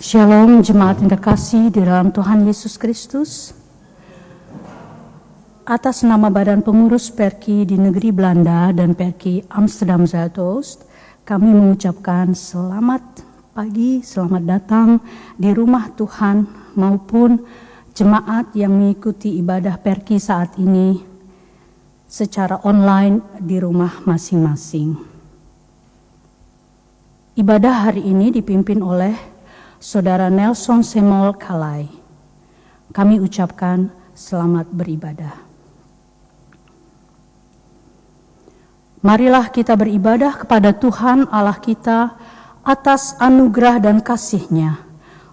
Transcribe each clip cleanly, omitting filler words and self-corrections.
Shalom jemaat yang terkasih di dalam Tuhan Yesus Kristus. Atas nama Badan Pengurus Perki di negeri Belanda dan Perki Amsterdam Zuidoost, kami mengucapkan selamat pagi, selamat datang di rumah Tuhan maupun jemaat yang mengikuti ibadah Perki saat ini secara online di rumah masing-masing. Ibadah hari ini dipimpin oleh Saudara Nelson Semol Kalai. Kami ucapkan selamat beribadah. Marilah kita beribadah kepada Tuhan Allah kita atas anugerah dan kasih-Nya.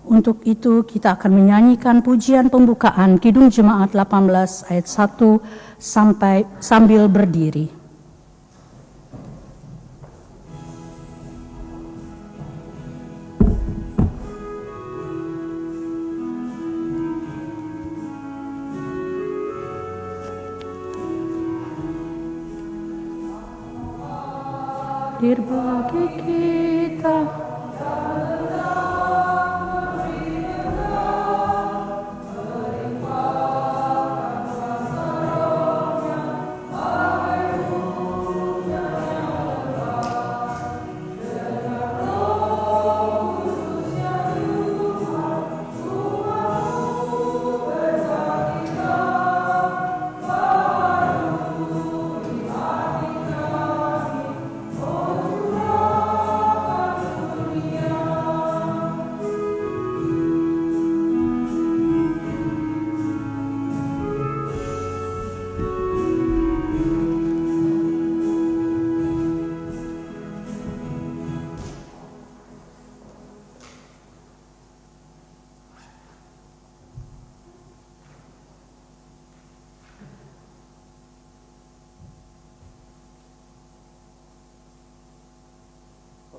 Untuk itu kita akan menyanyikan pujian pembukaan Kidung Jemaat 18 ayat 1 sambil berdiri. Bagi kita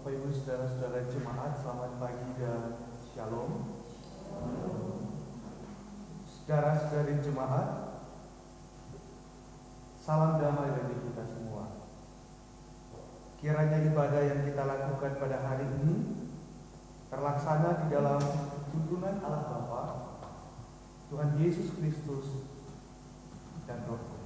Bapak Ibu saudara-saudara jemaat, selamat pagi dan shalom. Saudara-saudari jemaat, salam damai bagi kita semua. Kiranya ibadah yang kita lakukan pada hari ini terlaksana di dalam tuntunan Allah Bapa, Tuhan Yesus Kristus, dan Roh Kudus.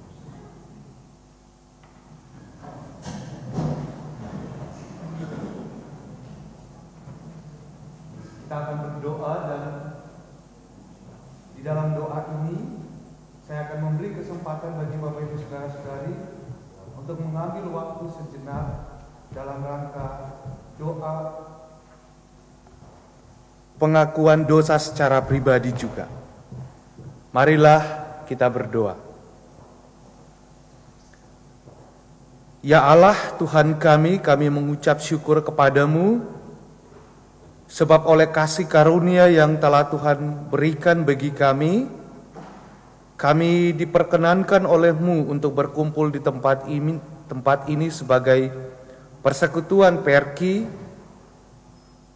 Kita akan berdoa, dan di dalam doa ini saya akan memberi kesempatan bagi Bapak Ibu saudara-saudari untuk mengambil waktu sejenak dalam rangka doa pengakuan dosa secara pribadi juga. Marilah kita berdoa. Ya Allah Tuhan kami mengucap syukur kepadamu sebab oleh kasih karunia yang telah Tuhan berikan bagi kami diperkenankan oleh-Mu untuk berkumpul di tempat ini sebagai persekutuan Perki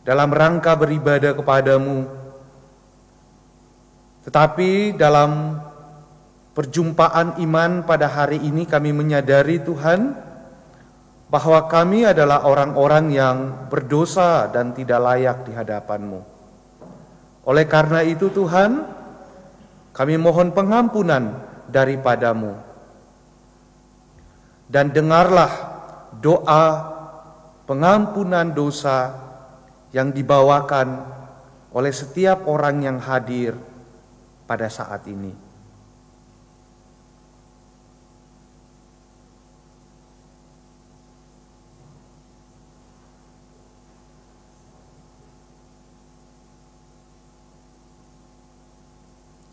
dalam rangka beribadah kepadamu. Tetapi dalam perjumpaan iman pada hari ini kami menyadari Tuhan bahwa kami adalah orang-orang yang berdosa dan tidak layak di hadapan-Mu. Oleh karena itu Tuhan, kami mohon pengampunan daripada-Mu. Dan dengarlah doa pengampunan dosa yang dibawakan oleh setiap orang yang hadir pada saat ini.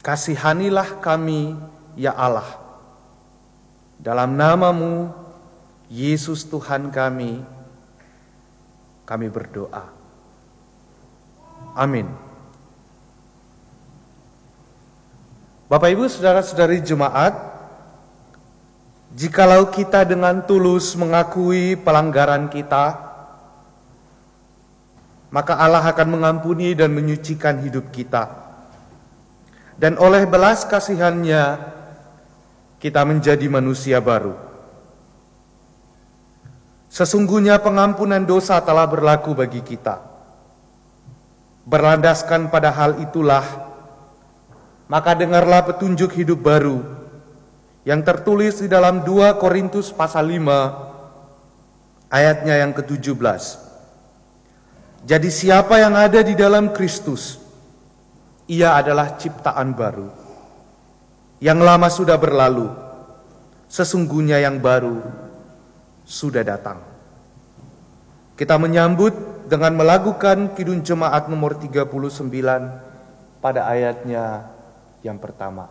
Kasihanilah kami, ya Allah. Dalam nama-Mu, Yesus Tuhan kami berdoa. Amin. Bapak Ibu saudara-saudari jemaat, jikalau kita dengan tulus mengakui pelanggaran kita, maka Allah akan mengampuni dan menyucikan hidup kita. Dan oleh belas kasihan-Nya, kita menjadi manusia baru. Sesungguhnya pengampunan dosa telah berlaku bagi kita. Berlandaskan pada hal itulah, maka dengarlah petunjuk hidup baru yang tertulis di dalam 2 Korintus pasal 5 ayatnya yang ke-17. Jadi siapa yang ada di dalam Kristus, ia adalah ciptaan baru. Yang lama sudah berlalu, sesungguhnya yang baru sudah datang. Kita menyambut dengan melakukan Kidung Jemaat nomor 39 pada ayatnya yang pertama.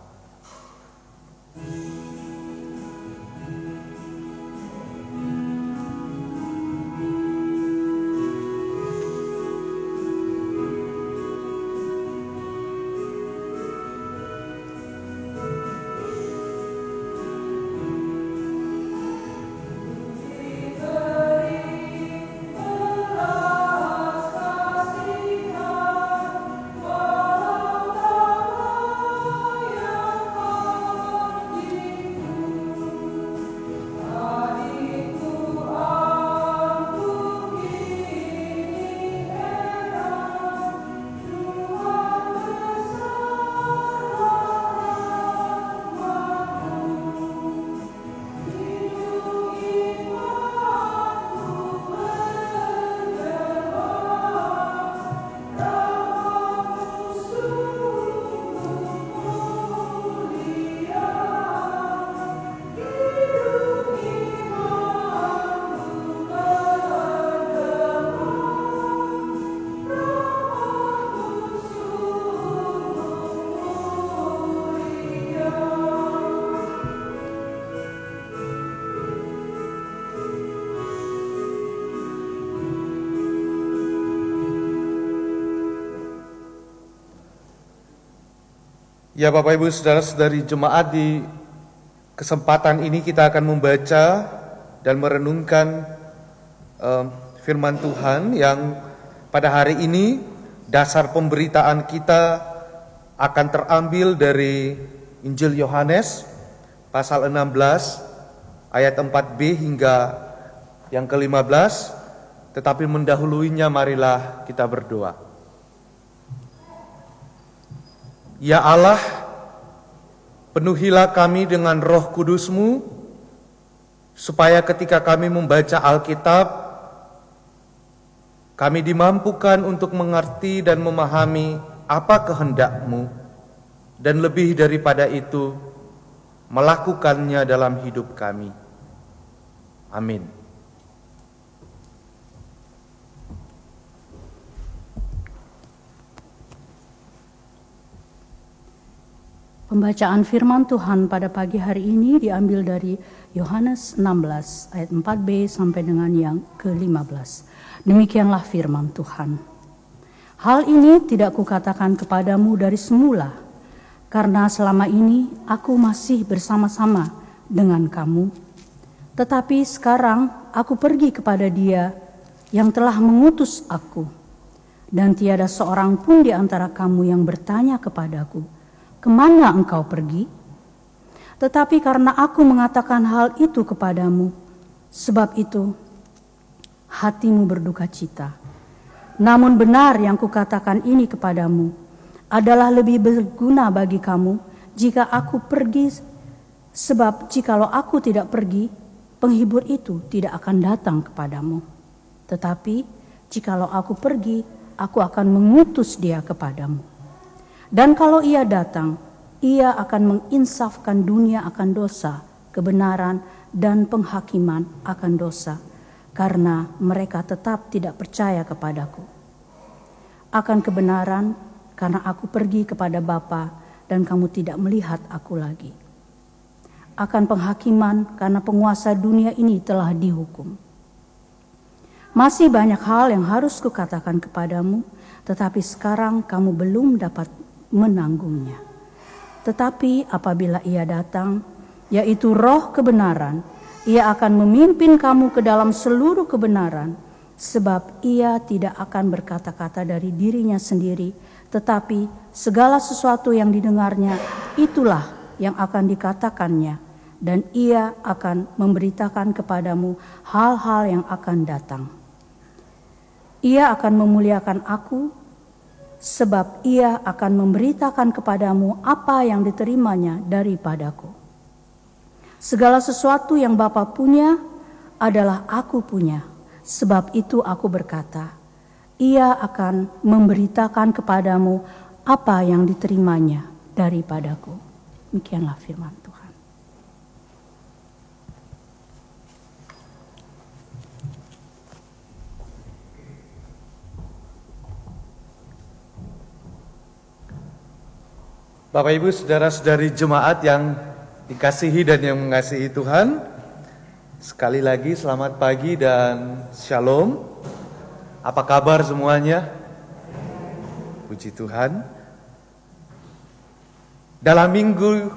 Ya Bapak Ibu Saudara-saudari jemaat, di kesempatan ini kita akan membaca dan merenungkan firman Tuhan yang pada hari ini dasar pemberitaan kita akan terambil dari Injil Yohanes pasal 16 ayat 4b hingga yang ke-15. Tetapi mendahuluinya marilah kita berdoa. Ya Allah, penuhilah kami dengan Roh Kudus-Mu, supaya ketika kami membaca Alkitab, kami dimampukan untuk mengerti dan memahami apa kehendak-Mu, dan lebih daripada itu, melakukannya dalam hidup kami. Amin. Pembacaan firman Tuhan pada pagi hari ini diambil dari Yohanes 16 ayat 4b sampai dengan yang ke-15. Demikianlah firman Tuhan. Hal ini tidak kukatakan kepadamu dari semula, karena selama ini aku masih bersama-sama dengan kamu. Tetapi sekarang aku pergi kepada Dia yang telah mengutus aku, dan tiada seorang pun di antara kamu yang bertanya kepadaku, kemana engkau pergi? Tetapi karena aku mengatakan hal itu kepadamu, sebab itu hatimu berduka cita. Namun benar yang kukatakan ini kepadamu adalah lebih berguna bagi kamu jika aku pergi, sebab jikalau aku tidak pergi, penghibur itu tidak akan datang kepadamu. Tetapi jikalau aku pergi, aku akan mengutus Dia kepadamu. Dan kalau Ia datang, Ia akan menginsafkan dunia akan dosa, kebenaran, dan penghakiman akan dosa, karena mereka tetap tidak percaya kepadaku. Akan kebenaran, karena aku pergi kepada Bapa, dan kamu tidak melihat aku lagi. Akan penghakiman, karena penguasa dunia ini telah dihukum. Masih banyak hal yang harus kukatakan kepadamu, tetapi sekarang kamu belum dapat menanggungnya. Tetapi apabila Ia datang, yaitu Roh kebenaran, Ia akan memimpin kamu ke dalam seluruh kebenaran, sebab Ia tidak akan berkata-kata dari dirinya sendiri, tetapi segala sesuatu yang didengarnya, itulah yang akan dikatakannya, dan Ia akan memberitakan kepadamu hal-hal yang akan datang. Ia akan memuliakan aku, sebab ia akan memberitakan kepadamu apa yang diterimanya daripadaku. Segala sesuatu yang Bapa punya adalah aku punya, sebab itu aku berkata, ia akan memberitakan kepadamu apa yang diterimanya daripadaku. Demikianlah firman Tuhan. Bapak Ibu saudara-saudari jemaat yang dikasihi dan yang mengasihi Tuhan, sekali lagi selamat pagi dan shalom. Apa kabar semuanya? Puji Tuhan. Dalam minggu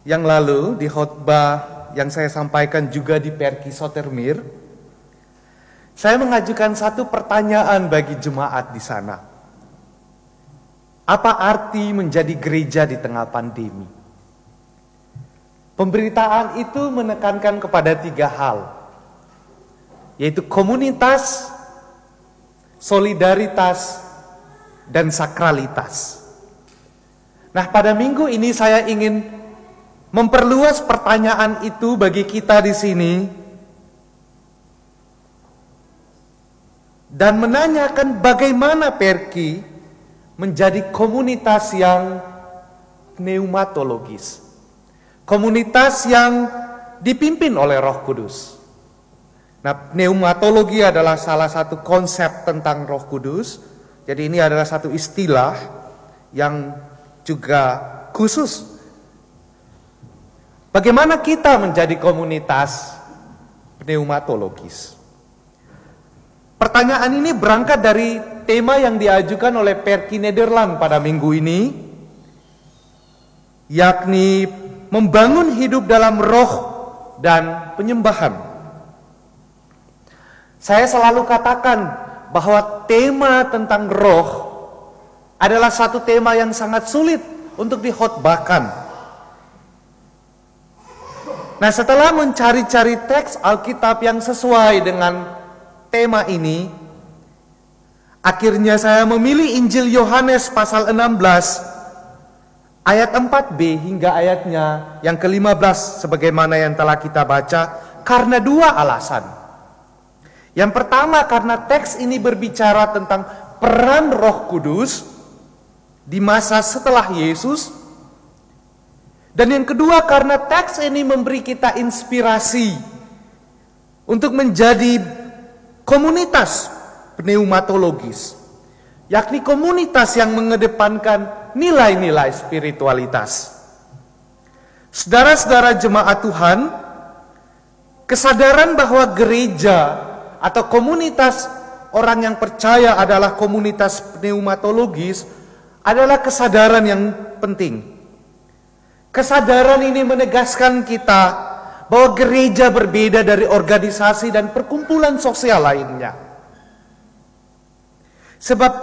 yang lalu di khotbah yang saya sampaikan juga di Perki Sotermir, saya mengajukan satu pertanyaan bagi jemaat di sana. Apa arti menjadi gereja di tengah pandemi? Pemberitaan itu menekankan kepada 3 hal, yaitu komunitas, solidaritas, dan sakralitas. Nah, pada minggu ini saya ingin memperluas pertanyaan itu bagi kita di sini dan menanyakan bagaimana Perki menjadi komunitas yang pneumatologis, komunitas yang dipimpin oleh Roh Kudus. Nah, pneumatologi adalah salah satu konsep tentang Roh Kudus. Jadi ini adalah satu istilah yang juga khusus. Bagaimana kita menjadi komunitas pneumatologis? Pertanyaan ini berangkat dari tema yang diajukan oleh Perki Nederland pada minggu ini, yakni membangun hidup dalam roh dan penyembahan. Saya selalu katakan bahwa tema tentang roh adalah satu tema yang sangat sulit untuk dikhotbahkan. Nah, setelah mencari-cari teks Alkitab yang sesuai dengan tema ini, akhirnya saya memilih Injil Yohanes pasal 16 ayat 4b hingga ayatnya yang ke-15 sebagaimana yang telah kita baca karena 2 alasan. Yang pertama, karena teks ini berbicara tentang peran Roh Kudus di masa setelah Yesus. Dan yang kedua, karena teks ini memberi kita inspirasi untuk menjadi komunitas pneumatologis, yakni komunitas yang mengedepankan nilai-nilai spiritualitas. Saudara-saudara jemaat Tuhan, kesadaran bahwa gereja atau komunitas orang yang percaya adalah komunitas pneumatologis adalah kesadaran yang penting. Kesadaran ini menegaskan kita bahwa gereja berbeda dari organisasi dan perkumpulan sosial lainnya. Sebab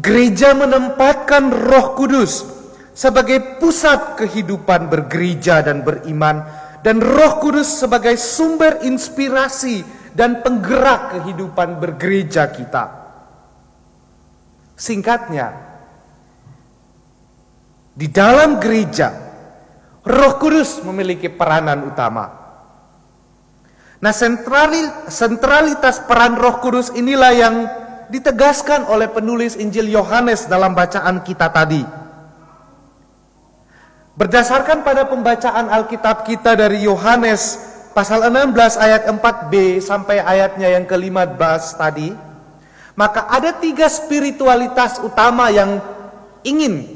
gereja menempatkan Roh Kudus sebagai pusat kehidupan bergereja dan beriman, dan Roh Kudus sebagai sumber inspirasi dan penggerak kehidupan bergereja kita. Singkatnya, di dalam gereja Roh Kudus memiliki peranan utama. Nah, sentralitas peran Roh Kudus inilah yang ditegaskan oleh penulis Injil Yohanes dalam bacaan kita tadi. Berdasarkan pada pembacaan Alkitab kita dari Yohanes pasal 16 ayat 4b sampai ayatnya yang ke-15 tadi, maka ada 3 spiritualitas utama yang ingin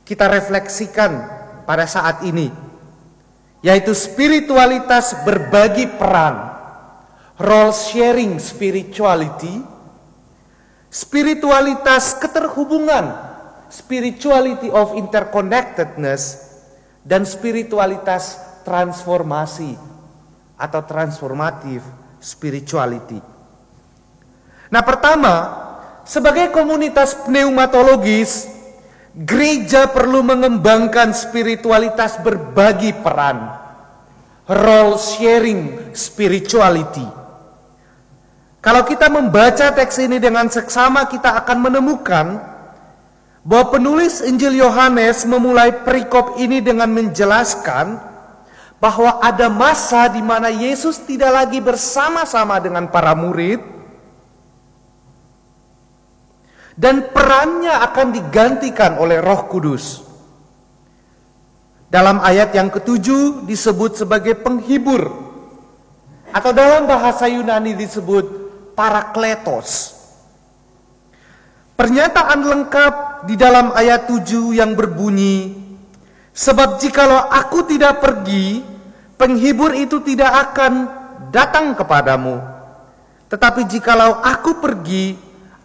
kita refleksikan pada saat ini, yaitu spiritualitas berbagi peran, role sharing spirituality, spiritualitas keterhubungan, spirituality of interconnectedness, dan spiritualitas transformasi atau transformative spirituality. Nah, pertama, sebagai komunitas pneumatologis, gereja perlu mengembangkan spiritualitas berbagi peran, role sharing spirituality. Kalau kita membaca teks ini dengan seksama, kita akan menemukan bahwa penulis Injil Yohanes memulai perikop ini dengan menjelaskan bahwa ada masa di mana Yesus tidak lagi bersama-sama dengan para murid, dan perannya akan digantikan oleh Roh Kudus. Dalam ayat yang ke-7 disebut sebagai penghibur, atau dalam bahasa Yunani disebut Parakletos. Pernyataan lengkap di dalam ayat 7 yang berbunyi, sebab jikalau aku tidak pergi, penghibur itu tidak akan datang kepadamu. Tetapi jikalau aku pergi,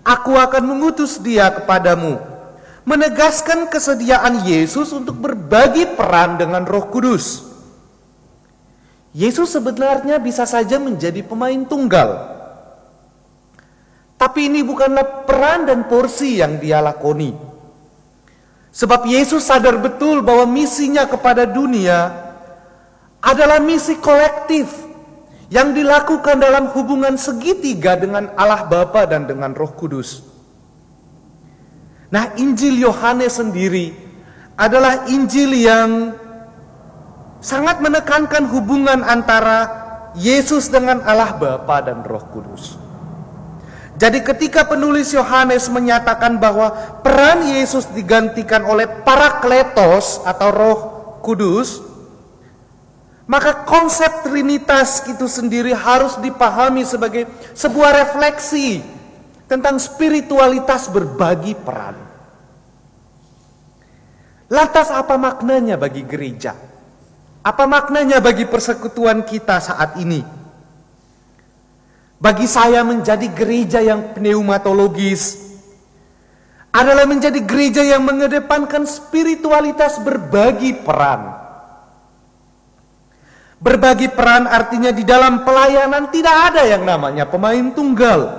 aku akan mengutus dia kepadamu. Menegaskan kesediaan Yesus untuk berbagi peran dengan Roh Kudus. Yesus sebenarnya bisa saja menjadi pemain tunggal. Tapi ini bukanlah peran dan porsi yang dia lakoni. Sebab Yesus sadar betul bahwa misinya kepada dunia adalah misi kolektif yang dilakukan dalam hubungan segitiga dengan Allah Bapa dan dengan Roh Kudus. Nah, Injil Yohanes sendiri adalah Injil yang sangat menekankan hubungan antara Yesus dengan Allah Bapa dan Roh Kudus. Jadi ketika penulis Yohanes menyatakan bahwa peran Yesus digantikan oleh Parakletos atau Roh Kudus, maka konsep Trinitas itu sendiri harus dipahami sebagai sebuah refleksi tentang spiritualitas berbagi peran. Lantas apa maknanya bagi gereja? Apa maknanya bagi persekutuan kita saat ini? Bagi saya menjadi gereja yang pneumatologis adalah menjadi gereja yang mengedepankan spiritualitas berbagi peran. Berbagi peran artinya di dalam pelayanan tidak ada yang namanya pemain tunggal.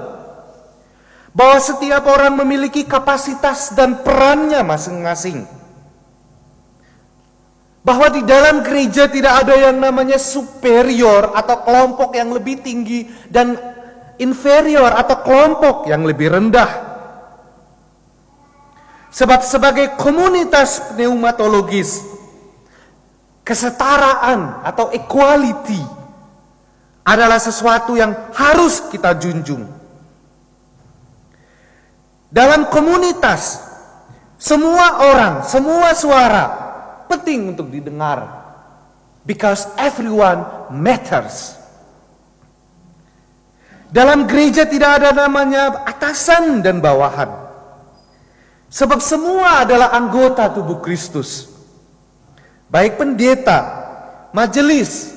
Bahwa setiap orang memiliki kapasitas dan perannya masing-masing. Bahwa di dalam gereja tidak ada yang namanya superior atau kelompok yang lebih tinggi dan inferior atau kelompok yang lebih rendah. Sebab sebagai komunitas pneumatologis, kesetaraan atau equality adalah sesuatu yang harus kita junjung. Dalam komunitas, semua orang, semua suara penting untuk didengar, because everyone matters. Dalam gereja tidak ada namanya atasan dan bawahan, sebab semua adalah anggota tubuh Kristus. Baik pendeta, majelis,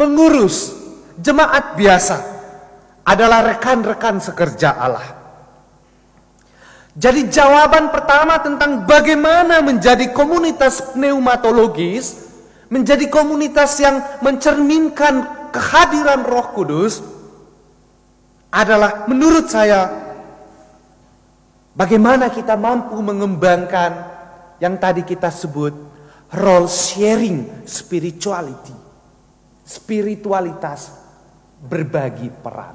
pengurus, jemaat biasa adalah rekan-rekan sekerja Allah. Jadi jawaban pertama tentang bagaimana menjadi komunitas pneumatologis, menjadi komunitas yang mencerminkan kehadiran Roh Kudus, adalah menurut saya bagaimana kita mampu mengembangkan yang tadi kita sebut role sharing spirituality, spiritualitas berbagi peran.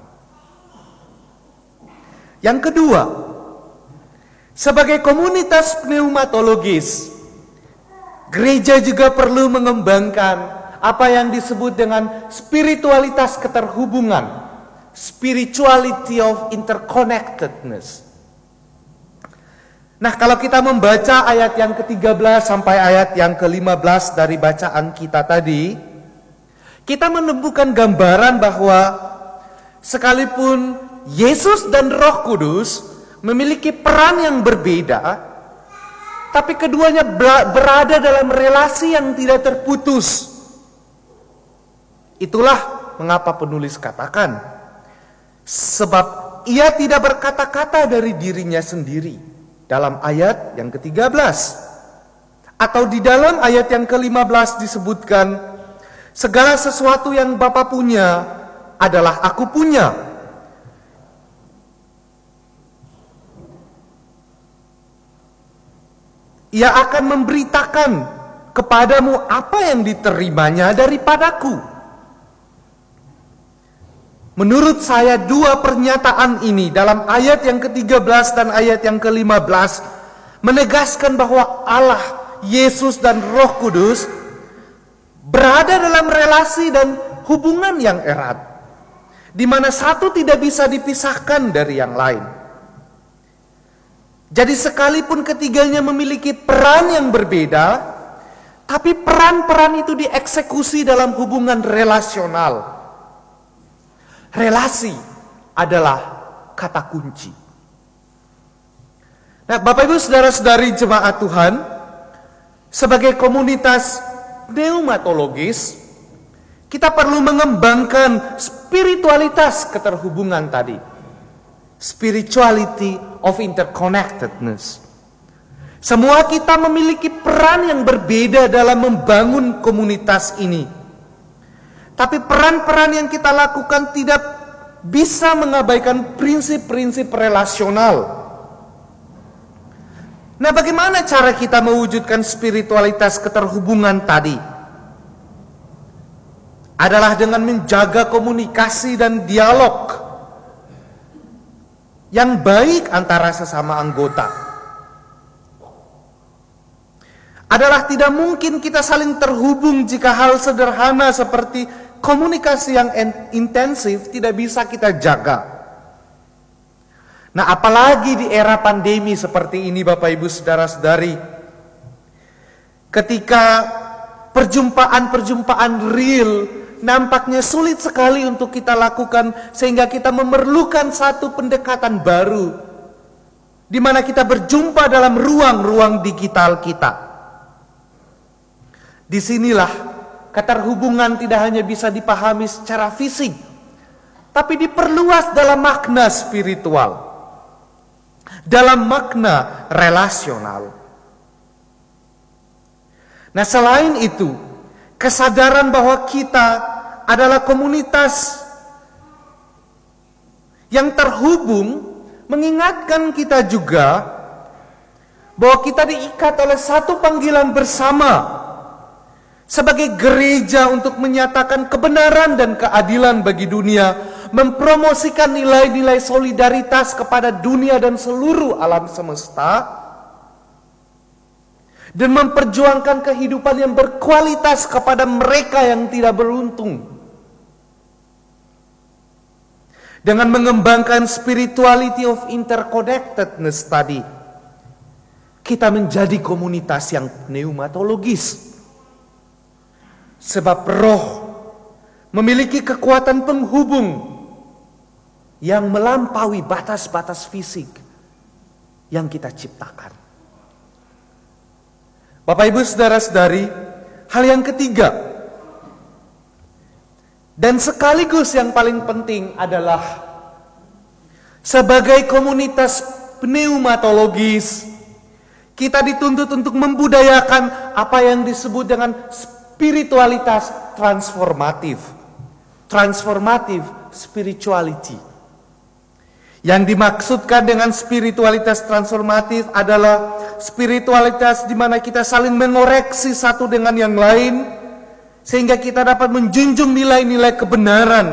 Yang kedua, sebagai komunitas pneumatologis, gereja juga perlu mengembangkan apa yang disebut dengan spiritualitas keterhubungan, spirituality of interconnectedness. Nah, kalau kita membaca ayat yang ke-13 sampai ayat yang ke-15 dari bacaan kita tadi, kita menemukan gambaran bahwa sekalipun Yesus dan Roh Kudus memiliki peran yang berbeda, tapi keduanya berada dalam relasi yang tidak terputus. Itulah mengapa penulis katakan, sebab ia tidak berkata-kata dari dirinya sendiri, dalam ayat yang ke-13. Atau di dalam ayat yang ke-15 disebutkan, segala sesuatu yang Bapa punya adalah aku punya. Ia akan memberitakan kepadamu apa yang diterimanya daripadaku. Menurut saya dua pernyataan ini dalam ayat yang ke-13 dan ayat yang ke-15 menegaskan bahwa Allah, Yesus dan Roh Kudus berada dalam relasi dan hubungan yang erat, di mana satu tidak bisa dipisahkan dari yang lain. Jadi sekalipun ketiganya memiliki peran yang berbeda, tapi peran-peran itu dieksekusi dalam hubungan relasional. Relasi adalah kata kunci. Nah, Bapak Ibu saudara-saudari jemaat Tuhan, sebagai komunitas pneumatologis, kita perlu mengembangkan spiritualitas keterhubungan tadi. Spirituality of interconnectedness. Semua kita memiliki peran yang berbeda dalam membangun komunitas ini. Tapi peran-peran yang kita lakukan tidak bisa mengabaikan prinsip-prinsip relasional. Nah, bagaimana cara kita mewujudkan spiritualitas keterhubungan tadi? Adalah dengan menjaga komunikasi dan dialog yang baik antara sesama anggota. Adalah tidak mungkin kita saling terhubung jika hal sederhana seperti komunikasi yang intensif tidak bisa kita jaga. Nah, apalagi di era pandemi seperti ini Bapak Ibu saudara-saudari, ketika perjumpaan-perjumpaan real nampaknya sulit sekali untuk kita lakukan, sehingga kita memerlukan satu pendekatan baru di mana kita berjumpa dalam ruang-ruang digital kita. Disinilah keterhubungan tidak hanya bisa dipahami secara fisik, tapi diperluas dalam makna spiritual, dalam makna relasional. Nah, selain itu, kesadaran bahwa kita adalah komunitas yang terhubung mengingatkan kita juga bahwa kita diikat oleh satu panggilan bersama sebagai gereja untuk menyatakan kebenaran dan keadilan bagi dunia, mempromosikan nilai-nilai solidaritas kepada dunia dan seluruh alam semesta, dan memperjuangkan kehidupan yang berkualitas kepada mereka yang tidak beruntung. Dengan mengembangkan spirituality of interconnectedness tadi, kita menjadi komunitas yang pneumatologis. Sebab roh memiliki kekuatan penghubung yang melampaui batas-batas fisik yang kita ciptakan. Bapak Ibu saudara-saudari, hal yang ketiga dan sekaligus yang paling penting adalah sebagai komunitas pneumatologis, kita dituntut untuk membudayakan apa yang disebut dengan spiritualitas transformatif. Transformative spirituality. Yang dimaksudkan dengan spiritualitas transformatif adalah spiritualitas di mana kita saling mengoreksi satu dengan yang lain, sehingga kita dapat menjunjung nilai-nilai kebenaran,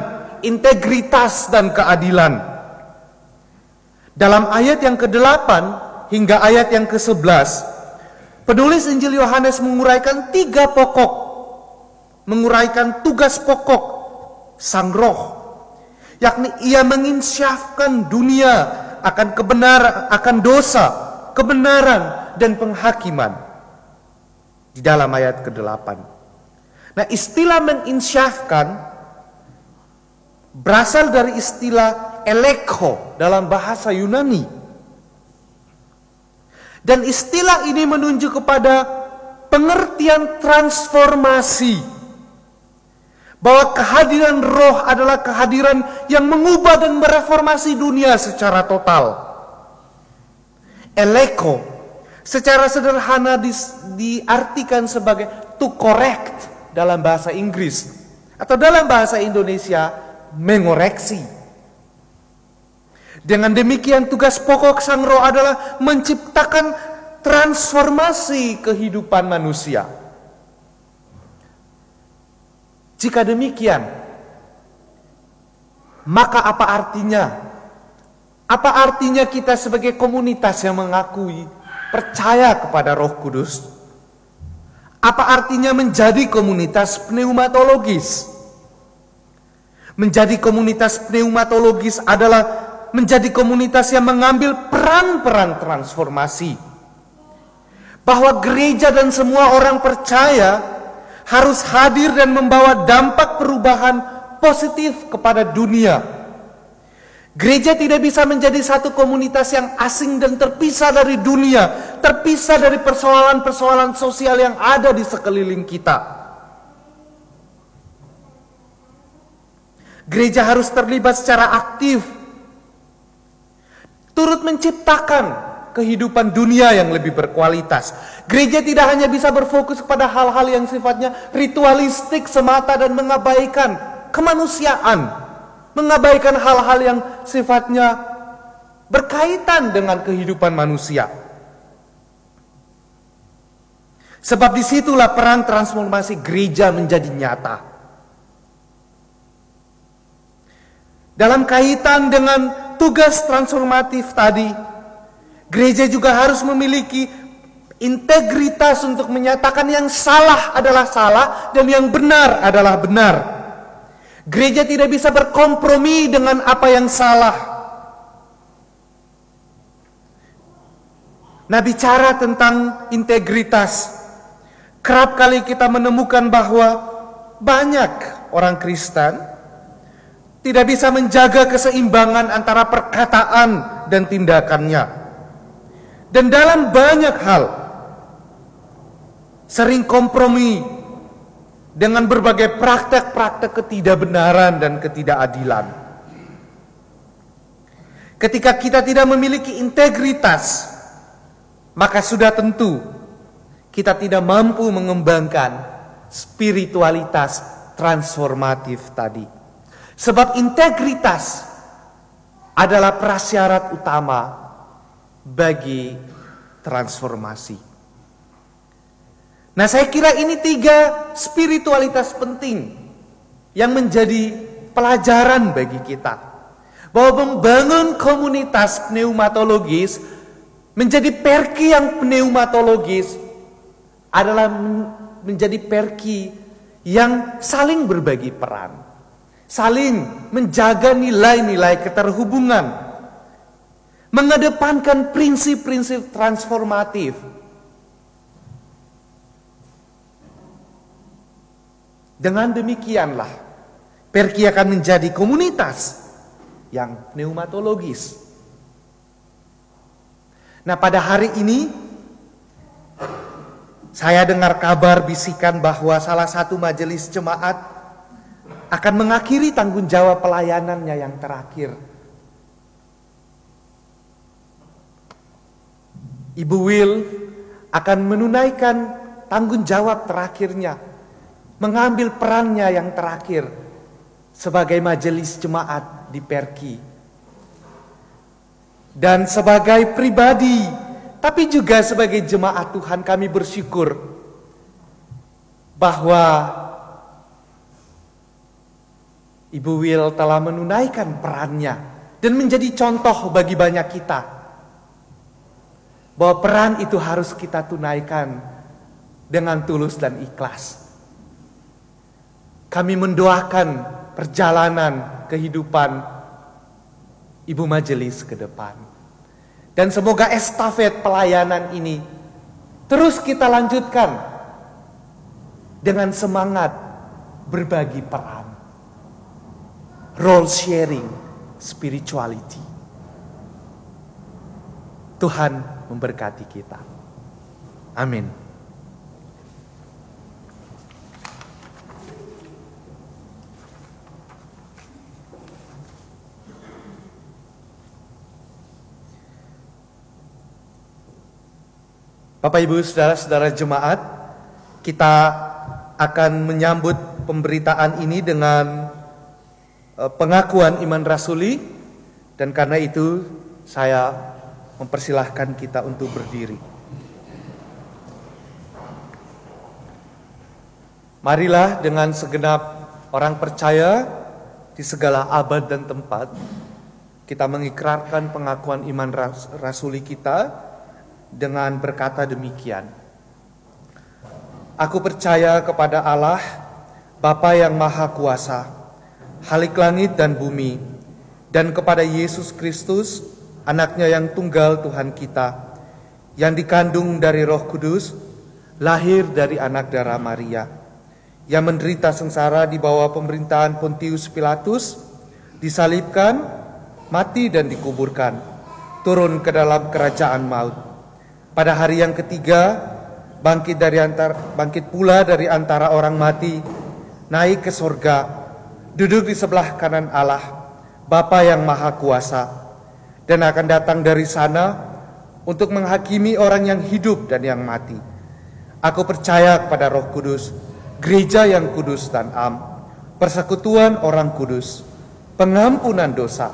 integritas dan keadilan. Dalam ayat yang ke-8 hingga ayat yang ke-11, penulis Injil Yohanes menguraikan menguraikan tugas pokok Sang Roh, yakni ia menginsyafkan dunia akan kebenaran, akan dosa, kebenaran dan penghakiman. Di dalam ayat ke-8. Nah, istilah menginsyafkan berasal dari istilah eleko dalam bahasa Yunani. Dan istilah ini menunjuk kepada pengertian transformasi, bahwa kehadiran roh adalah kehadiran yang mengubah dan mereformasi dunia secara total. Eleko secara sederhana diartikan sebagai to correct dalam bahasa Inggris, atau dalam bahasa Indonesia mengoreksi. Dengan demikian tugas pokok Sang Roh adalah menciptakan transformasi kehidupan manusia. Jika demikian, Maka apa artinya? Apa artinya kita sebagai komunitas yang mengakui percaya kepada Roh Kudus? Apa artinya menjadi komunitas pneumatologis? Menjadi komunitas pneumatologis adalah menjadi komunitas yang mengambil peran-peran transformasi. Bahwa gereja dan semua orang percaya harus hadir dan membawa dampak perubahan positif kepada dunia. Gereja tidak bisa menjadi satu komunitas yang asing dan terpisah dari dunia, terpisah dari persoalan-persoalan sosial yang ada di sekeliling kita. Gereja harus terlibat secara aktif, turut menciptakan kehidupan dunia yang lebih berkualitas. Gereja tidak hanya bisa berfokus kepada hal-hal yang sifatnya ritualistik semata dan mengabaikan kemanusiaan, mengabaikan hal-hal yang sifatnya berkaitan dengan kehidupan manusia. Sebab disitulah peran transformasi gereja menjadi nyata. Dalam kaitan dengan tugas transformatif tadi, gereja juga harus memiliki integritas untuk menyatakan yang salah adalah salah dan yang benar adalah benar. Gereja tidak bisa berkompromi dengan apa yang salah. Nah, bicara tentang integritas, kerap kali kita menemukan bahwa banyak orang Kristen tidak bisa menjaga keseimbangan antara perkataan dan tindakannya. Dan dalam banyak hal sering kompromi dengan berbagai praktek-praktek ketidakbenaran dan ketidakadilan. Ketika kita tidak memiliki integritas, maka sudah tentu kita tidak mampu mengembangkan spiritualitas transformatif tadi. Sebab integritas adalah prasyarat utama bagi transformasi. Nah, saya kira ini 3 spiritualitas penting yang menjadi pelajaran bagi kita. Bahwa membangun komunitas pneumatologis, menjadi perki yang pneumatologis adalah menjadi perki yang saling berbagi peran. Saling menjaga nilai-nilai keterhubungan, mengedepankan prinsip-prinsip transformatif. Dengan demikianlah, perki akan menjadi komunitas yang pneumatologis. Nah, pada hari ini, saya dengar kabar bisikan bahwa salah satu majelis jemaat akan mengakhiri tanggung jawab pelayanannya yang terakhir. Ibu Will akan menunaikan tanggung jawab terakhirnya, mengambil perannya yang terakhir sebagai majelis jemaat di Perki. Dan sebagai pribadi, tapi juga sebagai jemaat Tuhan, kami bersyukur bahwa Ibu Will telah menunaikan perannya dan menjadi contoh bagi banyak kita. Bahwa peran itu harus kita tunaikan dengan tulus dan ikhlas. Kami mendoakan perjalanan kehidupan Ibu Majelis ke depan. Dan semoga estafet pelayanan ini terus kita lanjutkan dengan semangat berbagi peran. Role sharing spirituality. Tuhan memberkati kita. Amin. Bapak, Ibu, saudara-saudara jemaat, kita akan menyambut pemberitaan ini dengan pengakuan iman rasuli, dan karena itu saya mempersilahkan kita untuk berdiri. Marilah dengan segenap orang percaya di segala abad dan tempat, kita mengikrarkan pengakuan iman rasuli kita dengan berkata demikian. Aku percaya kepada Allah, Bapa yang Maha Kuasa, Khalik langit dan bumi, dan kepada Yesus Kristus, Anaknya yang tunggal Tuhan kita, yang dikandung dari Roh Kudus, lahir dari anak darah Maria, yang menderita sengsara di bawah pemerintahan Pontius Pilatus, disalibkan, mati dan dikuburkan, turun ke dalam kerajaan maut. Pada hari yang ketiga, bangkit pula dari antara orang mati, naik ke sorga, duduk di sebelah kanan Allah, Bapa yang Maha Kuasa, dan akan datang dari sana untuk menghakimi orang yang hidup dan yang mati. Aku percaya kepada Roh Kudus, gereja yang kudus dan am, persekutuan orang kudus, pengampunan dosa,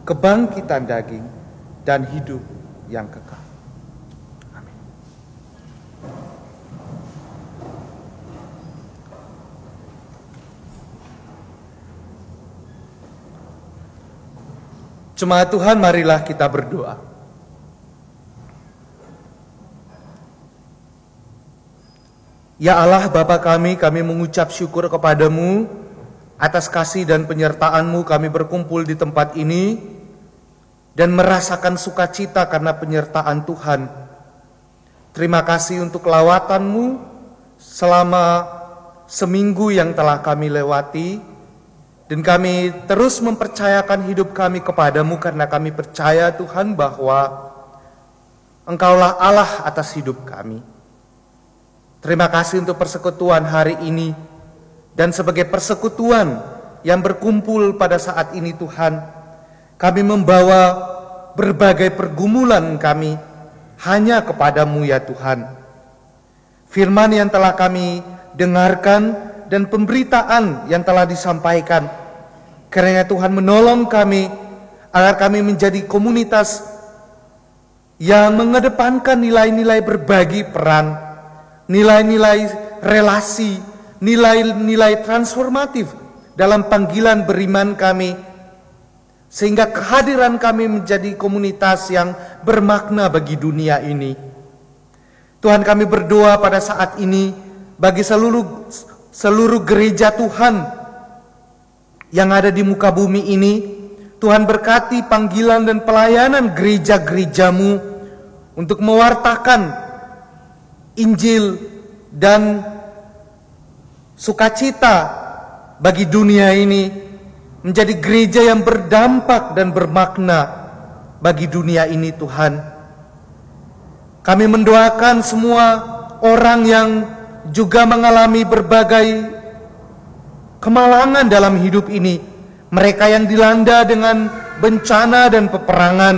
kebangkitan daging, dan hidup yang kekal. Amin. Jemaat Tuhan, marilah kita berdoa. Ya Allah Bapa kami mengucap syukur kepadamu atas kasih dan penyertaan-Mu. Kami berkumpul di tempat ini dan merasakan sukacita karena penyertaan Tuhan. Terima kasih untuk lawatan-Mu selama seminggu yang telah kami lewati, dan kami terus mempercayakan hidup kami kepadamu karena kami percaya Tuhan bahwa Engkaulah Allah atas hidup kami. Terima kasih untuk persekutuan hari ini, dan sebagai persekutuan yang berkumpul pada saat ini Tuhan, kami membawa berbagai pergumulan kami hanya kepadamu ya Tuhan. Firman yang telah kami dengarkan dan pemberitaan yang telah disampaikan, kiranya Tuhan menolong kami agar kami menjadi komunitas yang mengedepankan nilai-nilai berbagi peran, nilai-nilai relasi, nilai-nilai transformatif dalam panggilan beriman kami, sehingga kehadiran kami menjadi komunitas yang bermakna bagi dunia ini. Tuhan, kami berdoa pada saat ini bagi seluruh gereja Tuhan yang ada di muka bumi ini. Tuhan, berkati panggilan dan pelayanan gereja-gerejamu untuk mewartakan Injil dan sukacita bagi dunia ini, menjadi gereja yang berdampak dan bermakna bagi dunia ini Tuhan. Kami mendoakan semua orang yang juga mengalami berbagai kemalangan dalam hidup ini, mereka yang dilanda dengan bencana dan peperangan,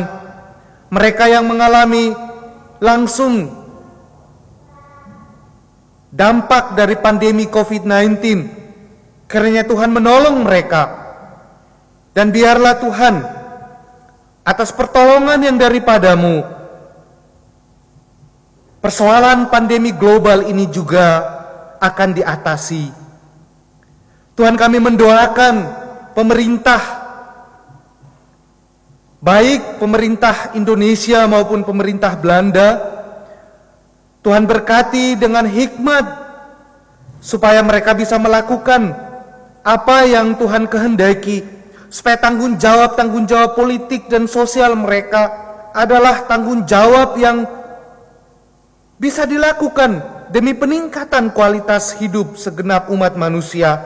mereka yang mengalami langsung dampak dari pandemi COVID-19, kiranya Tuhan menolong mereka. Dan biarlah Tuhan, atas pertolongan yang daripadamu, persoalan pandemi global ini juga akan diatasi. Tuhan, kami mendoakan pemerintah, baik pemerintah Indonesia maupun pemerintah Belanda, Tuhan berkati dengan hikmat supaya mereka bisa melakukan apa yang Tuhan kehendaki, supaya tanggung jawab politik dan sosial mereka adalah tanggung jawab yang bisa dilakukan demi peningkatan kualitas hidup segenap umat manusia.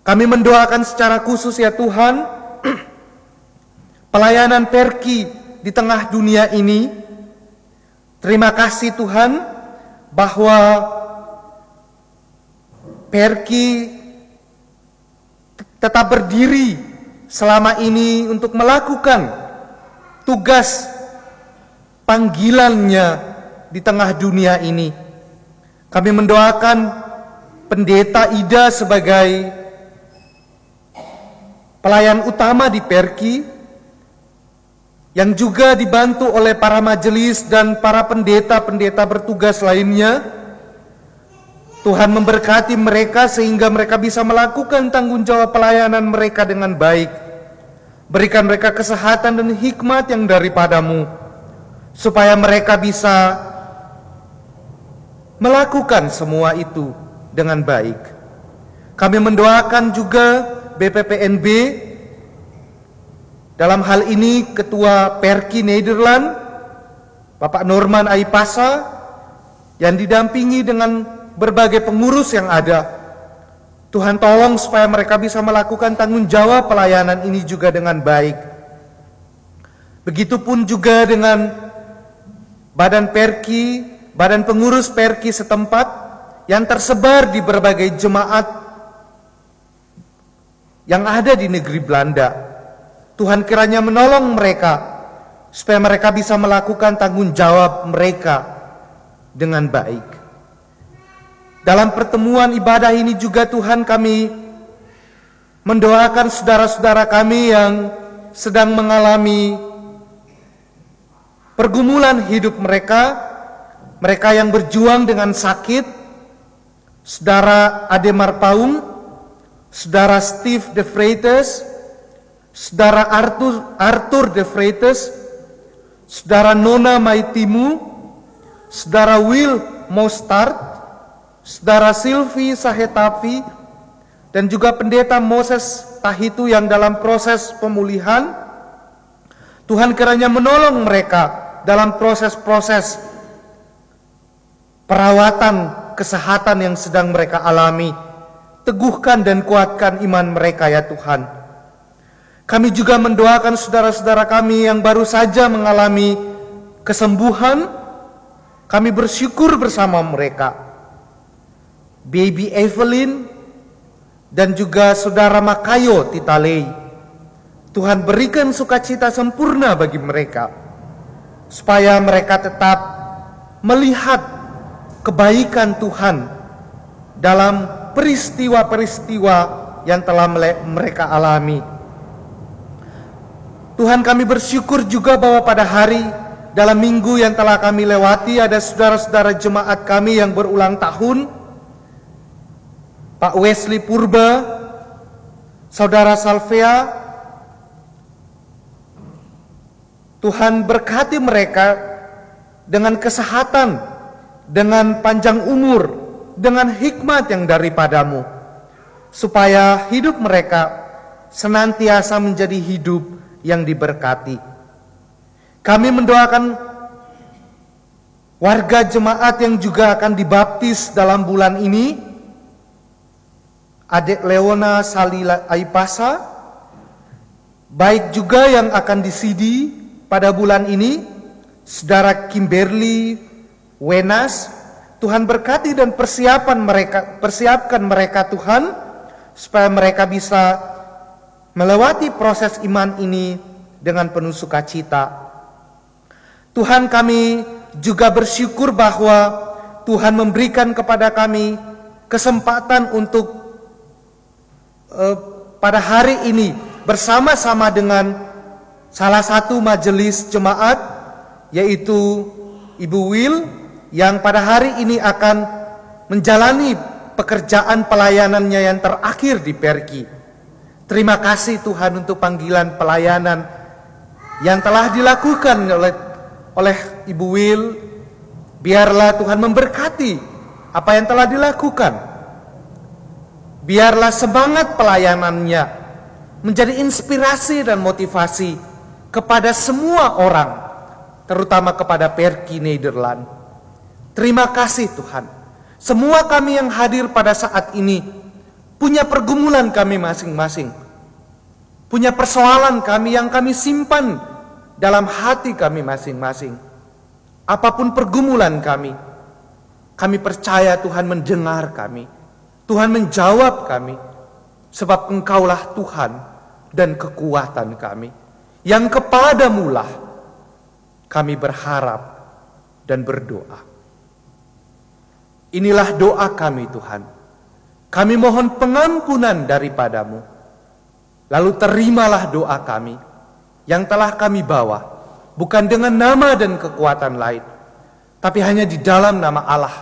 Kami mendoakan secara khusus ya Tuhan, pelayanan Perki di tengah dunia ini. Terima kasih Tuhan bahwa Perki tetap berdiri selama ini untuk melakukan tugas panggilannya di tengah dunia ini. Kami mendoakan Pendeta Ida sebagai pelayan utama di Perki, yang juga dibantu oleh para majelis dan para pendeta-pendeta bertugas lainnya. Tuhan memberkati mereka sehingga mereka bisa melakukan tanggung jawab pelayanan mereka dengan baik. Berikan mereka kesehatan dan hikmat yang daripadamu, supaya mereka bisa melakukan semua itu dengan baik. Kami mendoakan juga BPPNB, dalam hal ini Ketua Perki Nederland, Bapak Norman Aipasa, yang didampingi dengan berbagai pengurus yang ada. Tuhan tolong supaya mereka bisa melakukan tanggung jawab pelayanan ini juga dengan baik. Begitupun juga dengan Badan Perki, Badan Pengurus Perki setempat yang tersebar di berbagai jemaat yang ada di negeri Belanda. Tuhan kiranya menolong mereka supaya mereka bisa melakukan tanggung jawab mereka dengan baik. Dalam pertemuan ibadah ini juga Tuhan, kami mendoakan saudara-saudara kami yang sedang mengalami pergumulan hidup mereka, mereka yang berjuang dengan sakit, Saudara Ademar Paung, Saudara Steve De Freitas, Saudara Arthur De Freitas, Saudara Nona Maitimu, Saudara Will Mostart, Saudara Silvi Sahetavi, dan juga Pendeta Moses Tahitu yang dalam proses pemulihan. Tuhan kiranya menolong mereka dalam proses-proses perawatan kesehatan yang sedang mereka alami. Teguhkan dan kuatkan iman mereka ya Tuhan. Kami juga mendoakan saudara-saudara kami yang baru saja mengalami kesembuhan. Kami bersyukur bersama mereka. Baby Evelyn dan juga Saudara Makayo Titalei. Tuhan berikan sukacita sempurna bagi mereka, supaya mereka tetap melihat kebaikan Tuhan dalam peristiwa-peristiwa yang telah mereka alami. Tuhan, kami bersyukur juga bahwa pada hari dalam minggu yang telah kami lewati ada saudara-saudara jemaat kami yang berulang tahun. Pak Wesley Purba, Saudara Salvea, Tuhan berkati mereka dengan kesehatan, dengan panjang umur, dengan hikmat yang daripadamu, supaya hidup mereka senantiasa menjadi hidup yang diberkati. Kami mendoakan warga jemaat yang juga akan dibaptis dalam bulan ini, Adik Leona Salila Aipasa, baik juga yang akan disidi pada bulan ini, Saudara Kimberly Wenas. Tuhan berkati dan persiapkan mereka Tuhan, supaya mereka bisa melewati proses iman ini dengan penuh sukacita. Tuhan, kami juga bersyukur bahwa Tuhan memberikan kepada kami kesempatan untuk pada hari ini bersama-sama dengan salah satu majelis jemaat, yaitu Ibu Will, yang pada hari ini akan menjalani pekerjaan pelayanannya yang terakhir di Perki. Terima kasih Tuhan untuk panggilan pelayanan yang telah dilakukan oleh Ibu Will. Biarlah Tuhan memberkati apa yang telah dilakukan. Biarlah semangat pelayanannya menjadi inspirasi dan motivasi kepada semua orang, terutama kepada Perki Nederland. Terima kasih Tuhan. Semua kami yang hadir pada saat ini punya pergumulan kami masing-masing, punya persoalan kami yang kami simpan dalam hati kami masing-masing. Apapun pergumulan kami percaya Tuhan mendengar kami. Tuhan menjawab kami, sebab Engkaulah Tuhan dan kekuatan kami, yang kepadamulah kami berharap dan berdoa. Inilah doa kami Tuhan. Kami mohon pengampunan daripadamu. Lalu terimalah doa kami yang telah kami bawa, bukan dengan nama dan kekuatan lain, tapi hanya di dalam nama Allah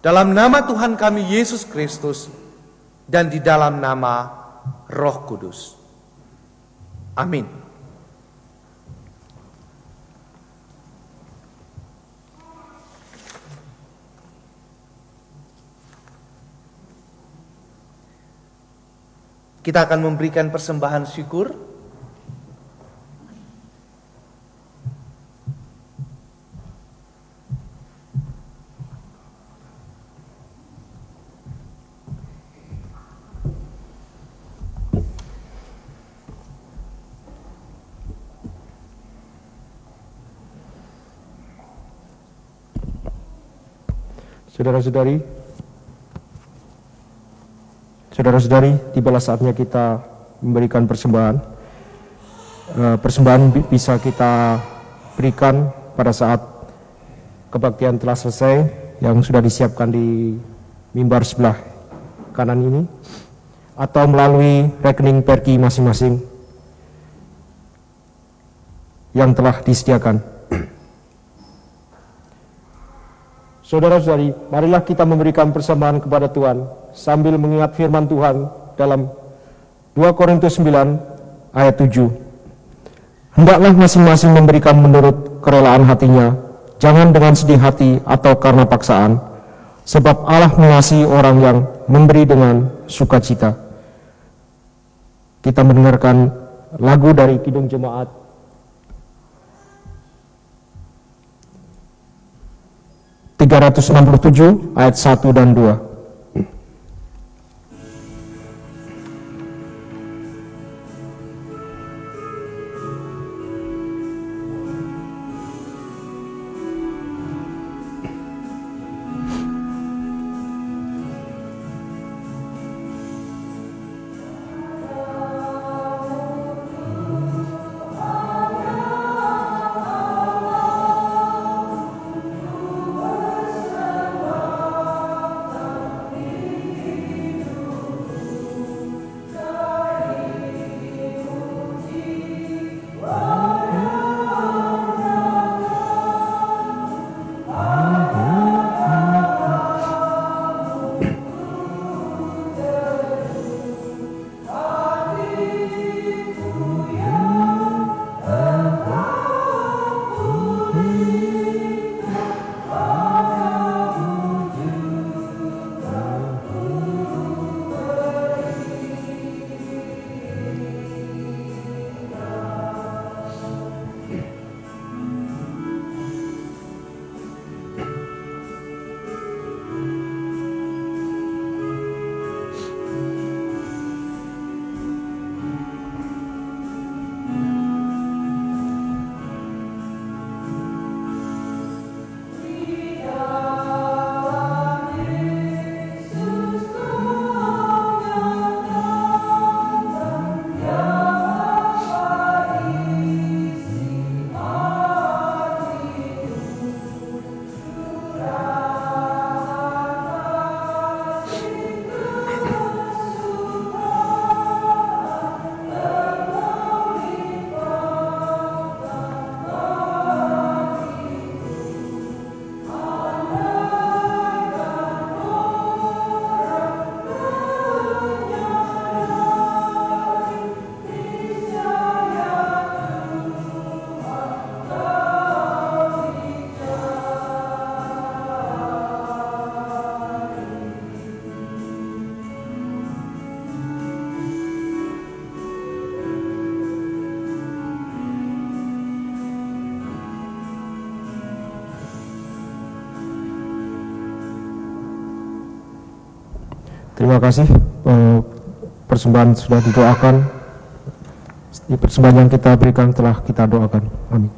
dalam nama Tuhan kami Yesus Kristus, dan di dalam nama Roh Kudus. Amin. Kita akan memberikan persembahan syukur. Saudara-saudari, tibalah saatnya kita memberikan persembahan. Persembahan bisa kita berikan pada saat kebaktian telah selesai, yang sudah disiapkan di mimbar sebelah kanan ini, atau melalui rekening perki masing-masing yang telah disediakan. Saudara-saudari, marilah kita memberikan persembahan kepada Tuhan sambil mengingat firman Tuhan dalam 2 Korintus 9 ayat 7. Hendaklah masing-masing memberikan menurut kerelaan hatinya, jangan dengan sedih hati atau karena paksaan, sebab Allah mengasihi orang yang memberi dengan sukacita. Kita mendengarkan lagu dari Kidung Jemaat 367 ayat 1 dan 2. Terima kasih, persembahan sudah didoakan. Persembahan yang kita berikan telah kita doakan. Amin.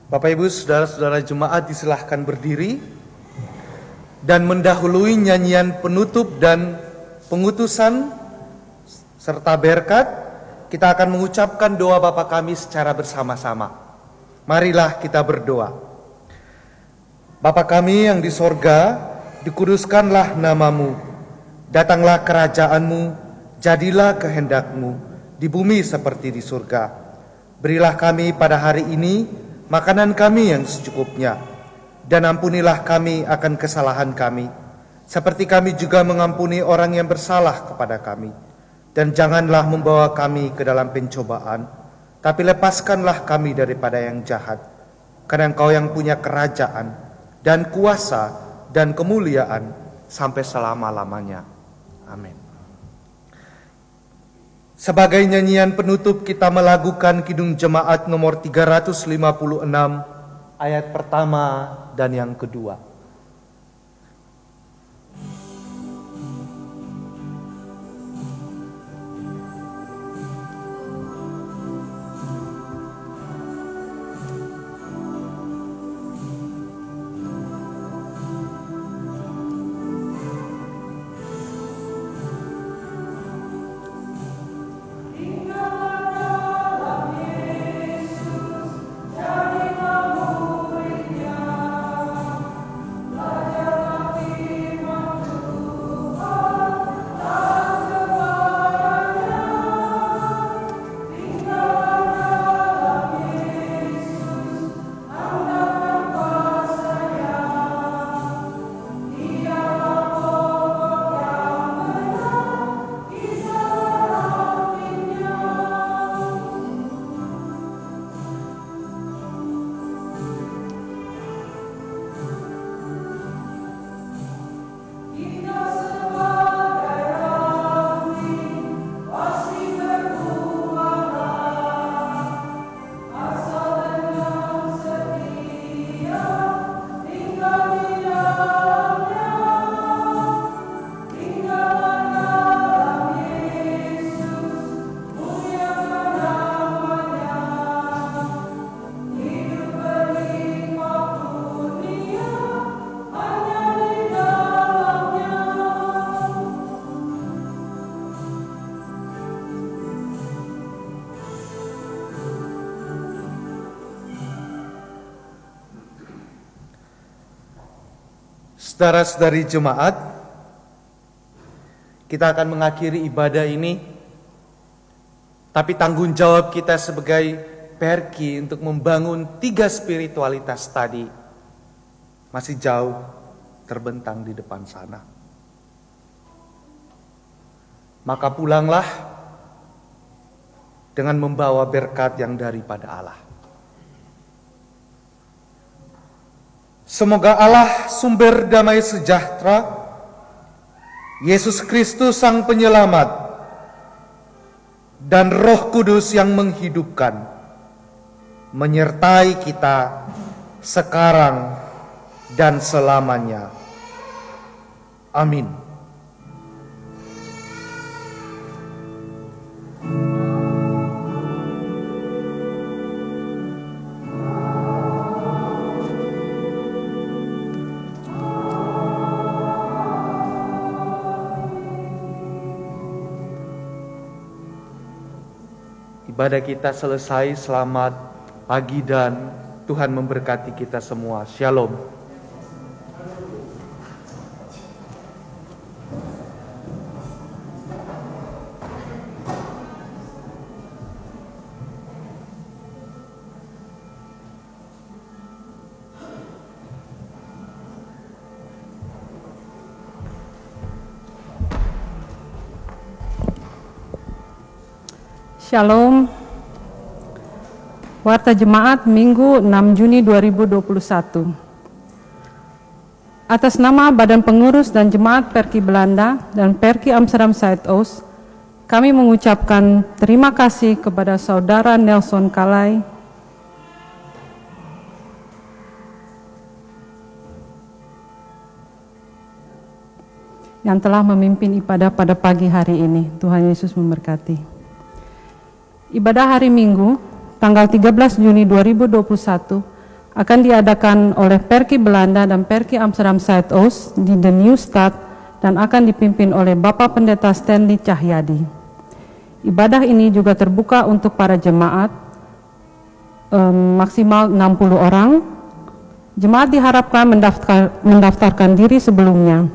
Bapak Ibu, saudara-saudara jemaat disilahkan berdiri dan mendahului nyanyian penutup dan pengutusan serta berkat. Kita akan mengucapkan doa Bapa kami secara bersama-sama. Marilah kita berdoa. Bapa kami yang di sorga, dikuduskanlah namamu. Datanglah kerajaanmu, jadilah kehendakmu, di bumi seperti di surga. Berilah kami pada hari ini makanan kami yang secukupnya, dan ampunilah kami akan kesalahan kami, seperti kami juga mengampuni orang yang bersalah kepada kami. Dan janganlah membawa kami ke dalam pencobaan, tapi lepaskanlah kami daripada yang jahat. Karena Engkau yang punya kerajaan dan kuasa dan kemuliaan sampai selama-lamanya. Amin. Sebagai nyanyian penutup kita melakukan Kidung Jemaat nomor 356 ayat pertama dan yang kedua. Saudara-saudari jemaat, kita akan mengakhiri ibadah ini, tapi tanggung jawab kita sebagai perki untuk membangun 3 spiritualitas tadi masih jauh terbentang di depan sana. Maka pulanglah dengan membawa berkat yang daripada Allah. Semoga Allah sumber damai sejahtera, Yesus Kristus Sang Penyelamat, dan Roh Kudus yang menghidupkan, menyertai kita sekarang dan selamanya. Amin. Ibadah kita selesai, selamat pagi dan Tuhan memberkati kita semua. Shalom. Shalom. Warta Jemaat Minggu 6 Juni 2021. Atas nama Badan Pengurus dan Jemaat Perki Belanda dan Perki Amsterdam Zuidoost, kami mengucapkan terima kasih kepada Saudara Nelson Kalai yang telah memimpin ibadah pada pagi hari ini. Tuhan Yesus memberkati. Ibadah hari Minggu, tanggal 13 Juni 2021, akan diadakan oleh Perki Belanda dan Perki Amsterdam Zuidoost di The New Stad dan akan dipimpin oleh Bapak Pendeta Stanley Cahyadi. Ibadah ini juga terbuka untuk para jemaat, maksimal 60 orang. Jemaat diharapkan mendaftarkan diri sebelumnya.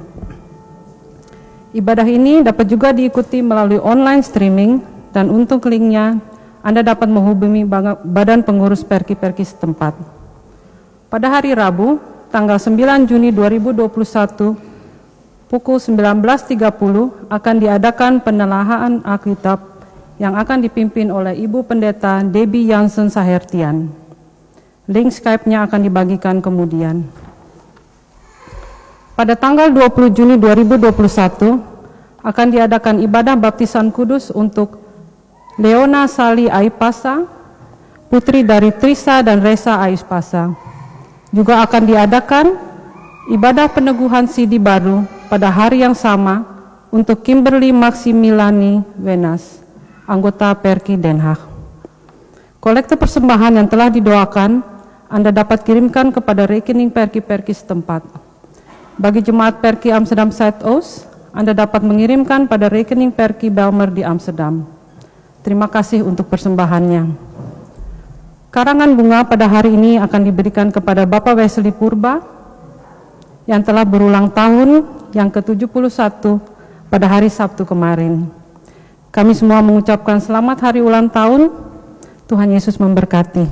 Ibadah ini dapat juga diikuti melalui online streaming dan untuk linknya Anda dapat menghubungi Badan Pengurus Perki-Perki setempat. Pada hari Rabu, tanggal 9 Juni 2021, pukul 19.30 akan diadakan penelaahan Alkitab yang akan dipimpin oleh Ibu Pendeta Debbie Jansen Sahertian. Link Skype-nya akan dibagikan kemudian. Pada tanggal 20 Juni 2021 akan diadakan ibadah baptisan kudus untuk Leona Sali Aipasa, putri dari Trisa dan Resa Aispasa. Juga akan diadakan ibadah peneguhan sidi baru pada hari yang sama untuk Kimberly Maximilani Wenas, anggota Perki Den Haag. Kolekte persembahan yang telah didoakan Anda dapat kirimkan kepada rekening Perki-Perki setempat. Bagi jemaat Perki Amsterdam Zuidoost, Anda dapat mengirimkan pada rekening Perki Belmer di Amsterdam. Terima kasih untuk persembahannya. Karangan bunga pada hari ini akan diberikan kepada Bapak Wesley Purba yang telah berulang tahun yang ke-71 pada hari Sabtu kemarin. Kami semua mengucapkan selamat hari ulang tahun. Tuhan Yesus memberkati.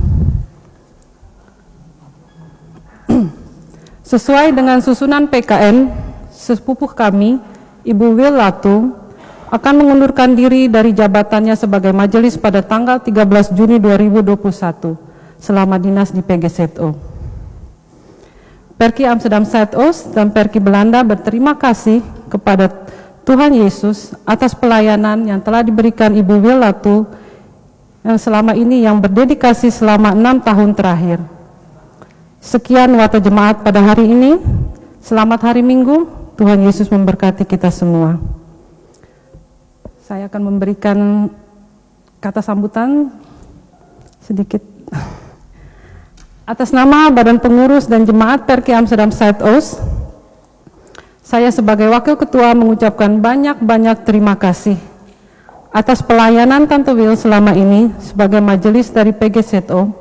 Sesuai dengan susunan PKN, sepupuh kami, Ibu Wil Latu, akan mengundurkan diri dari jabatannya sebagai majelis pada tanggal 13 Juni 2021 selama dinas di PGZO. Perki Amsterdam Zuidoost dan Perki Belanda berterima kasih kepada Tuhan Yesus atas pelayanan yang telah diberikan Ibu Wil Latu yang selama ini yang berdedikasi selama 6 tahun terakhir. Sekian wata jemaat pada hari ini. Selamat hari Minggu. Tuhan Yesus memberkati kita semua. Saya akan memberikan kata sambutan sedikit. Atas nama Badan Pengurus dan Jemaat Perki Amsterdam Zuidoost, saya sebagai Wakil Ketua mengucapkan banyak-banyak terima kasih atas pelayanan Tante Wil selama ini sebagai majelis dari PGZO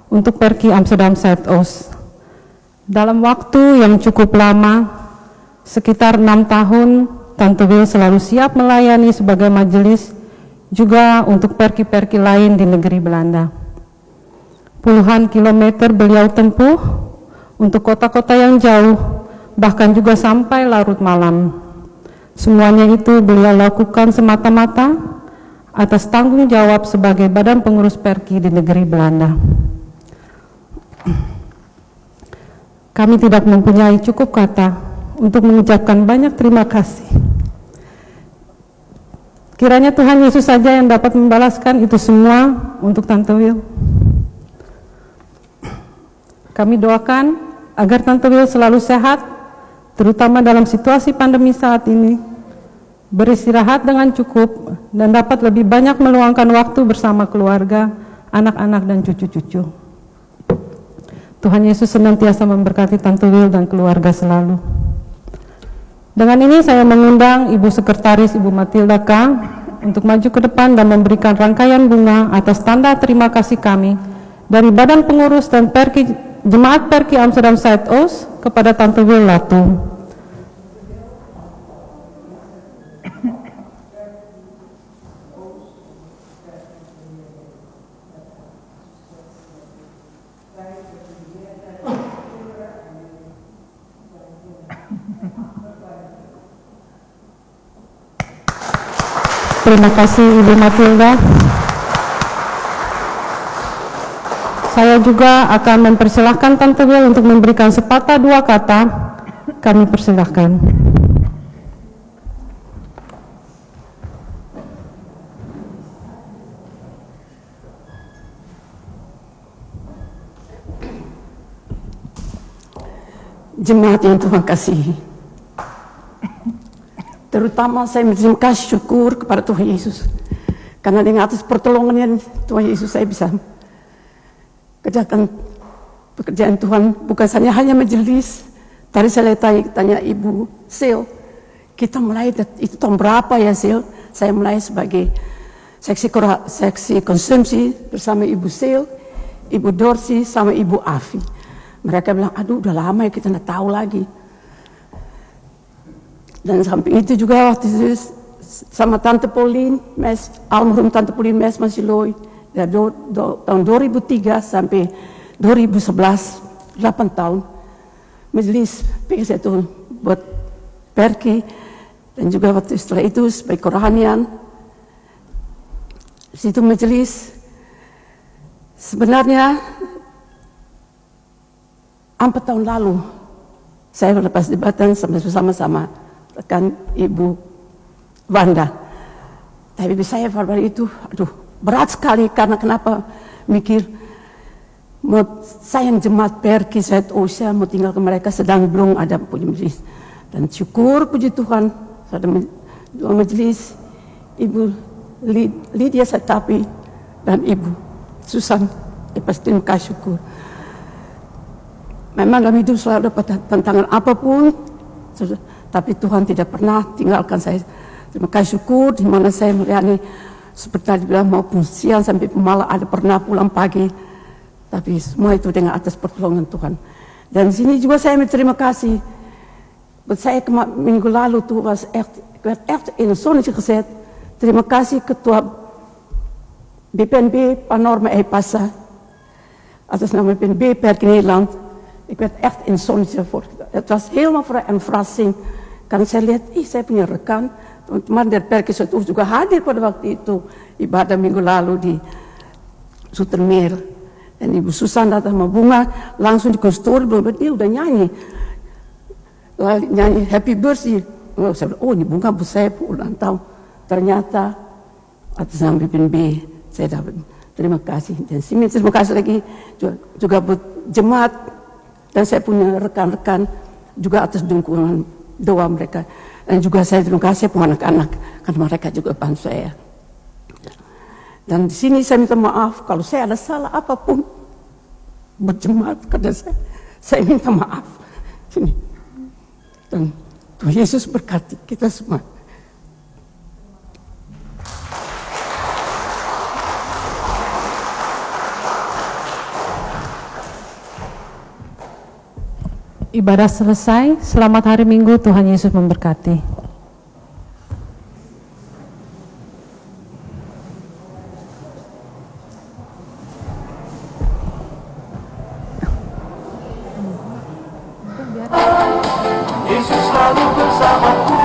untuk Perki Amsterdam Zuidoost. Dalam waktu yang cukup lama, sekitar 6 tahun, Tante Wil selalu siap melayani sebagai majelis juga untuk perki-perki lain di negeri Belanda. Puluhan kilometer beliau tempuh untuk kota-kota yang jauh, bahkan juga sampai larut malam. Semuanya itu beliau lakukan semata-mata atas tanggung jawab sebagai Badan Pengurus Perki di negeri Belanda. Kami tidak mempunyai cukup kata untuk mengucapkan banyak terima kasih. Kiranya Tuhan Yesus saja yang dapat membalaskan itu semua untuk Tante Wil. Kami doakan agar Tante Wil selalu sehat, terutama dalam situasi pandemi saat ini, beristirahat dengan cukup, dan dapat lebih banyak meluangkan waktu bersama keluarga, anak-anak, dan cucu-cucu. Tuhan Yesus senantiasa memberkati Tante Wil dan keluarga selalu. Dengan ini saya mengundang Ibu Sekretaris Ibu Matilda K. untuk maju ke depan dan memberikan rangkaian bunga atas tanda terima kasih kami dari Badan Pengurus dan Jemaat Perki Amsterdam Zuidoost kepada Tante Wil Latu. Terima kasih Ibu Matilda. Saya juga akan mempersilahkan Tante Wil untuk memberikan sepatah dua kata. Kami persilahkan. Jemaat yang Tuhan kasihi, terutama saya berterima kasih syukur kepada Tuhan Yesus karena dengan atas pertolongannya Tuhan Yesus saya bisa kerjakan pekerjaan Tuhan, bukan hanya majelis. Tadi saya tanya Ibu Sil, kita mulai itu tahun berapa ya Sil? Saya mulai sebagai seksi konsumsi bersama Ibu Sil, Ibu Dorsi, sama Ibu Afi. Mereka bilang, aduh udah lama ya kita nggak tahu lagi. Dan samping itu juga waktu itu sama Tante Pauline Mes, almarhum Tante Pauline Mes Masiloy dari tahun 2003 sampai 2011, 8 tahun. Majelis PKS itu buat Perki, dan juga waktu setelah itu sebagai kerohanian. Situ majelis sebenarnya 4 tahun lalu saya lepas jabatan sama-sama rekan Ibu Wanda. Tapi saya pada itu, berat sekali karena kenapa mikir mau sayang jemaat Perki saat usia mau tinggal ke mereka sedang belum ada punya majelis. Dan syukur puji Tuhan ada dua majelis, Ibu Lydia Satapi dan Ibu Susan. Pasti kasih syukur. Memang dalam hidup selalu dapat tantangan apapun, tapi Tuhan tidak pernah tinggalkan saya. Terima kasih syukur di mana saya melayani seperti tadi bilang maupun siang sampai malam, ada pernah pulang pagi, tapi semua itu dengan atas pertolongan Tuhan. Dan sini juga saya berterima kasih. Buat saya minggu lalu tuh was echt in het zonnetje gezet. Terima kasih Ketua BPNB Panorama Eipasa atas nama BPNB Perki Nederland. Ik werd echt in het zonnetje voor. Het was helemaal een verrassing. Karena saya lihat, saya punya rekan, teman-teman dari Perki Zuidoost juga hadir pada waktu itu ibadah minggu lalu di Zoetermeer. Dan Ibu Susan datang sama bunga, langsung di konstori, belum dia udah nyanyi. Lalu nyanyi Happy Birthday. Saya bilang, ini bunga bu saya ulang tahun. Ternyata atas nama BPNB saya dapat. Terima kasih. Dan sini terima kasih lagi juga buat jemaat. Dan saya punya rekan-rekan juga atas dukungan doa mereka. Dan juga saya terima kasih pun anak-anak, karena mereka juga bantu saya. Dan di sini saya minta maaf kalau saya ada salah apapun berjemaat, karena saya minta maaf. Sini. Dan Tuhan Yesus berkati kita semua. Ibadah selesai, selamat hari Minggu, Tuhan Yesus memberkati. Yesus selalu bersamaku,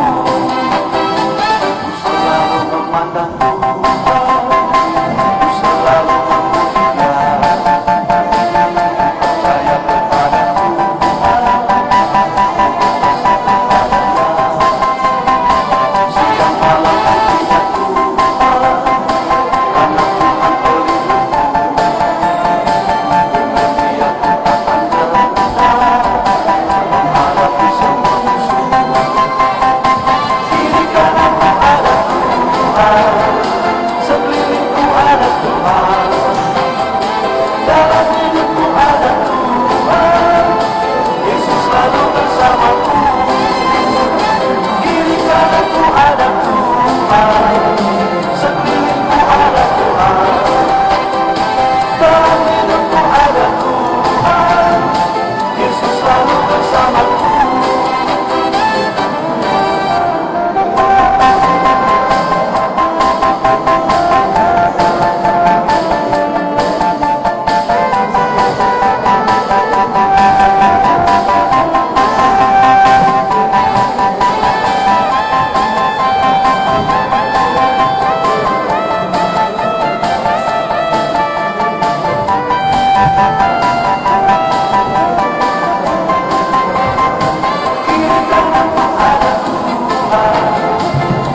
selalu memandangku, selalu memujinya, percaya kepadaku. Siang malam pujinya Tuhan, karena Tuhan pelindungku, dengan Dia ku akan terkenal, menghadapi semua musuh. Kiri kananku ada Tuhan, sekelilingku ada Tuhan, dalam hidupku ada Tuhan. Yesus selalu bersamaku. Kiri kananku ada Tuhan, sekelilingku ada Tuhan, dalam hidupku ada Tuhan. Yesus selalu bersamaku.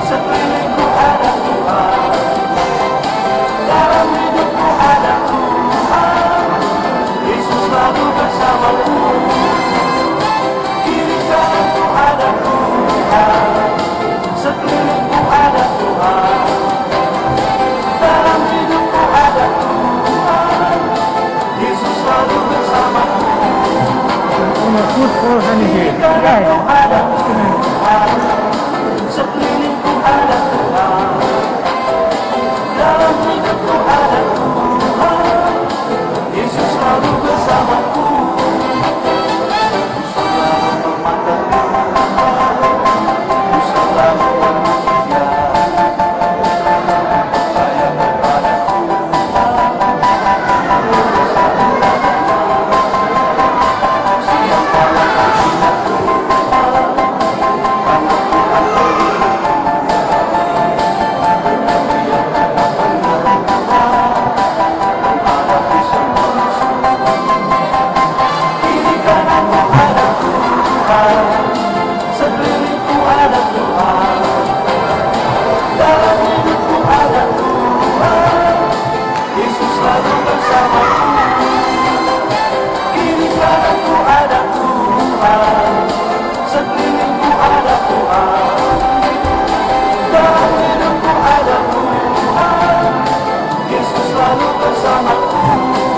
Sekelilingku ada Tuhan, dalam hidupku ada Tuhan. Yesus selalu bersamaku. Kiri kananku ada Tuhan, sekelilingku ada Tuhan, dalam hidupku ada Tuhan. Yesus selalu bersamaku. Kiri kananku ada Tuhan, sekelilingku ada Tuhan, dalam hidupku ada Tuhan. Yesus selalu bersamaku. Selalu memandangku, selalu memujinya, bersamaku.